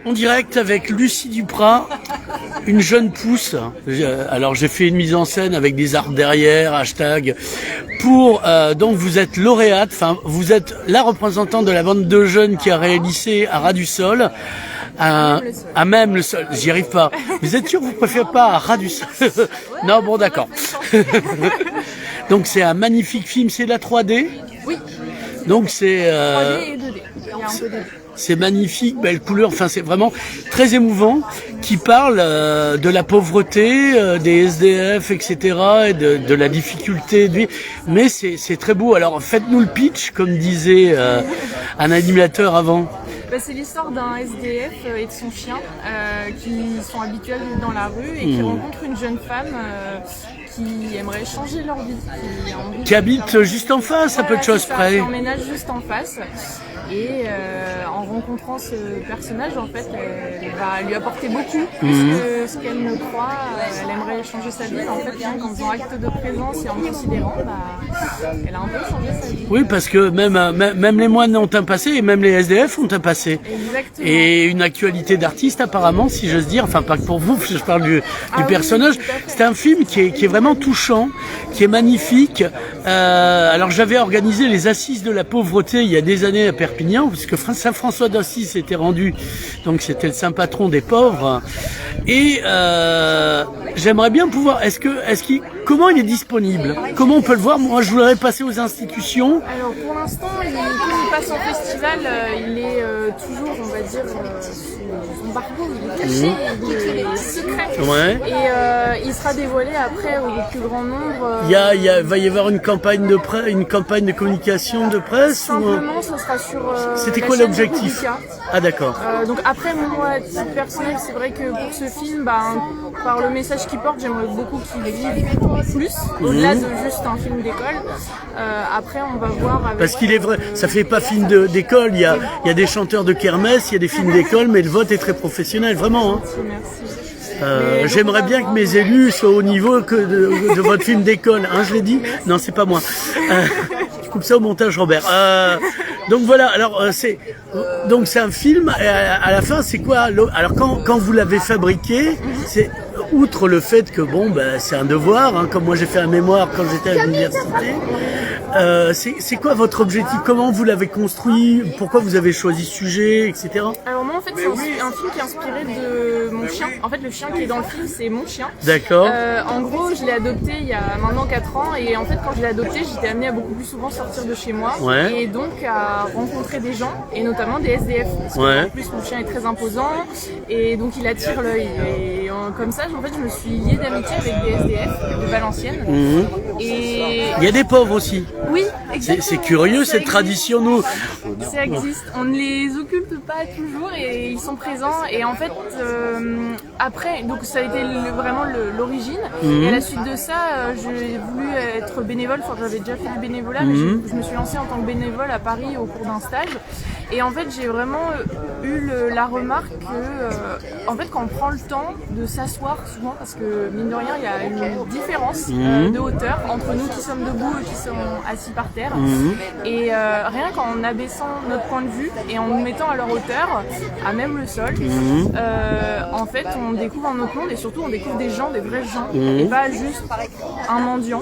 En direct avec Lucie Duprat, une jeune pousse. Alors j'ai fait une mise en scène avec des arbres derrière, hashtag. Donc vous êtes lauréate, enfin vous êtes la représentante de la bande de jeunes qui a réalisé à ras du sol. À même le sol, j'y arrive pas. Vous êtes sûr que vous préférez pas à ras du sol? Non, bon d'accord. Donc c'est un magnifique film, c'est de la 3D. Oui. Donc c'est 3D et 2D. Il y a un peu de... C'est magnifique, belle couleur, enfin c'est vraiment très émouvant, qui parle de la pauvreté, des SDF, etc., et de la difficulté de vie. Mais c'est très beau. Alors faites-nous le pitch, comme disait un animateur avant. C'est l'histoire d'un SDF et de son chien qui sont habitués à vivre dans la rue et qui rencontrent une jeune femme qui aimerait changer leur vie. Qui habite juste en face, à peu de choses près. Qui emménage juste en face. Et en rencontrant ce personnage, en fait, elle va lui apporter beaucoup plus que ce qu'elle ne croit. Elle aimerait changer sa vie. En fait, en faisant acte de présence et en considérant, elle a un peu changé sa vie. Oui, parce que même les moines ont un passé et même les SDF ont un passé. Exactement. Et une actualité d'artiste, apparemment, si j'ose dire. Enfin, pas que pour vous, je parle du personnage. Oui, c'est un film qui est vraiment touchant, qui est magnifique. Alors, j'avais organisé les Assises de la pauvreté il y a des années à Perpignan, parce que Saint François d'Assise s'était rendu, donc c'était le saint patron des pauvres. Et j'aimerais bien pouvoir. Comment il est disponible? Comment on peut le voir? Moi, je voudrais passer aux institutions. Alors, pour l'instant, comme il passe en festival, il est toujours, on va dire, son parcours, il est caché, il est secret. Ouais. Et il sera dévoilé après au plus grand nombre. Va y avoir une campagne de communication de presse. Simplement, ce sera sur. C'était quoi l'objectif? Ah d'accord. Donc après, moi, à titre personnel, c'est vrai que pour ce film, par le message qu'il porte, j'aimerais beaucoup qu'il vive plus, au-delà de juste un film d'école. Après, on va voir avec... Parce qu'il est vrai, ça fait pas film d'école, il y a des chanteurs de kermesse, il y a des films d'école, mais le vote est très professionnel, vraiment. Hein. Merci. J'aimerais bien que mes élus soient au niveau que de votre film d'école. Hein, je l'ai dit? Non, c'est pas moi. Je coupe ça au montage, Robert. Donc voilà. Alors c'est un film. À la fin, c'est quoi? Alors quand vous l'avez fabriqué, c'est outre le fait que c'est un devoir. Hein, comme moi, j'ai fait un mémoire quand j'étais à l'université. C'est quoi votre objectif? Comment vous l'avez construit? Pourquoi vous avez choisi ce sujet, etc. Alors moi en fait c'est un film qui est inspiré de mon chien. En fait le chien qui est dans le film c'est mon chien. D'accord. En gros je l'ai adopté il y a maintenant 4 ans et en fait quand je l'ai adopté j'étais amenée à beaucoup plus souvent sortir de chez moi et donc à rencontrer des gens et notamment des SDF. Parce que, en plus mon chien est très imposant et donc il attire l'œil et comme ça en fait je me suis liée d'amitié avec des SDF de Valenciennes. Et il y a des pauvres aussi. Oui, exactement. C'est curieux cette tradition, nous. Ça existe. On ne les occulte pas toujours et ils sont présents. Et en fait, après, donc ça a été vraiment l'origine. Et à la suite de ça, j'ai voulu être bénévole. Enfin, j'avais déjà fait du bénévolat, mais je me suis lancée en tant que bénévole à Paris au cours d'un stage. Et en fait, j'ai vraiment eu la remarque que, en fait, quand on prend le temps de s'asseoir souvent, parce que mine de rien, il y a une différence de hauteur entre nous qui sommes debout et qui sommes assis par terre. Et rien qu'en abaissant notre point de vue et en nous mettant à leur hauteur, à même le sol, en fait, on découvre un autre monde et surtout on découvre des gens, des vrais gens, et pas juste un mendiant.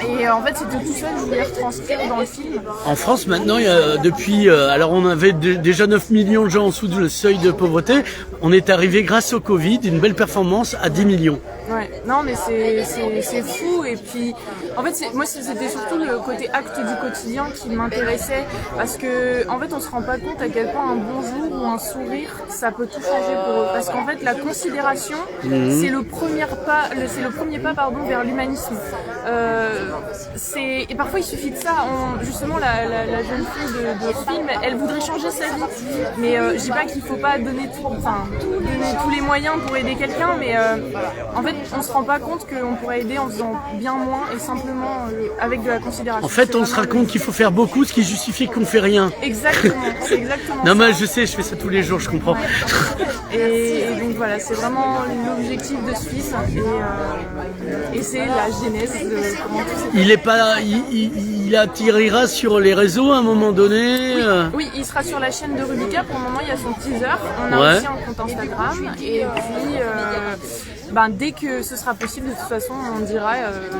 Et en fait, c'était tout ça que je voulais retranscrire dans le film. En France, maintenant, il y a depuis... alors, on avait déjà 9 millions de gens en dessous du seuil de pauvreté. On est arrivé, grâce au Covid, une belle performance à 10 millions. Ouais, non mais c'est fou et puis en fait moi c'était surtout le côté acte du quotidien qui m'intéressait parce que en fait on se rend pas compte à quel point un bonjour ou un sourire ça peut tout changer pour eux parce qu'en fait la considération c'est le premier pas vers l'humanisme et parfois il suffit de ça justement la jeune fille de film elle voudrait changer sa vie mais je dis pas qu'il faut pas donner tous les moyens pour aider quelqu'un mais en fait on se rend pas compte qu'on pourrait aider en faisant bien moins et simplement avec de la considération. En fait, on se rend compte qu'il faut faire beaucoup, ce qui justifie qu'on fait rien. Exactement, c'est exactement non, ça. mais je sais, je fais ça tous les jours, je comprends. Et donc voilà, c'est vraiment l'objectif de ce film et c'est la genèse de comment tout s'est passé. Il il atterrira sur les réseaux à un moment donné. Oui, il sera sur la chaîne de Rubica. Pour le moment, il y a son teaser. On a Ouais. aussi un compte Instagram. Et puis, dès que ce sera possible, de toute façon, on dira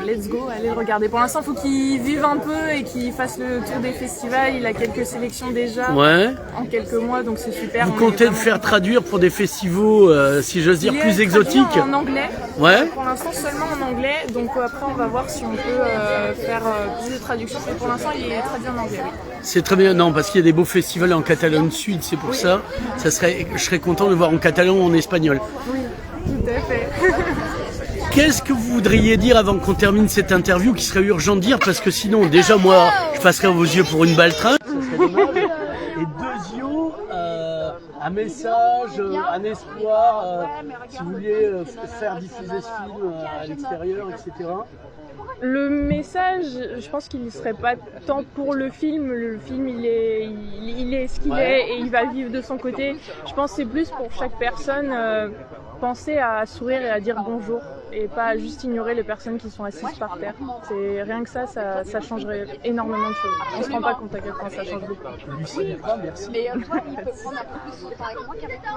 let's go, allez le regarder. Pour l'instant, il faut qu'il vive un peu et qu'il fasse le tour des festivals. Il a quelques sélections déjà en quelques mois, donc c'est super. Vous comptez le faire traduire pour des festivals, si j'ose dire, plus exotiques? En anglais. Ouais. Pour l'instant, seulement en anglais. Donc après, on va voir si on peut faire plus de traductions. Mais pour l'instant, il est traduit en anglais. Oui. C'est très bien, non, parce qu'il y a des beaux festivals en Catalogne Sud, c'est pour ça. Je serais content de voir en catalan ou en espagnol. Oui, tout à fait. Qu'est-ce que vous voudriez dire avant qu'on termine cette interview qui serait urgent de dire, parce que sinon, déjà, moi, je passerai vos yeux pour une baltringue. Ça serait dommage. Et deux yeux, un message, un espoir, si vous vouliez faire diffuser ce film à l'extérieur, etc. Le message, je pense qu'il ne serait pas tant pour le film. Le film, il est ce qu'il est et il va vivre de son côté. Je pense que c'est plus pour chaque personne penser à sourire et à dire bonjour et pas juste ignorer les personnes qui sont assises par terre. C'est rien que ça changerait énormément de choses. On se rend pas compte à quel point ça change beaucoup. Lucie, merci. Mais toi, il peut prendre un peu plus de temps avec moi qu'avec toi.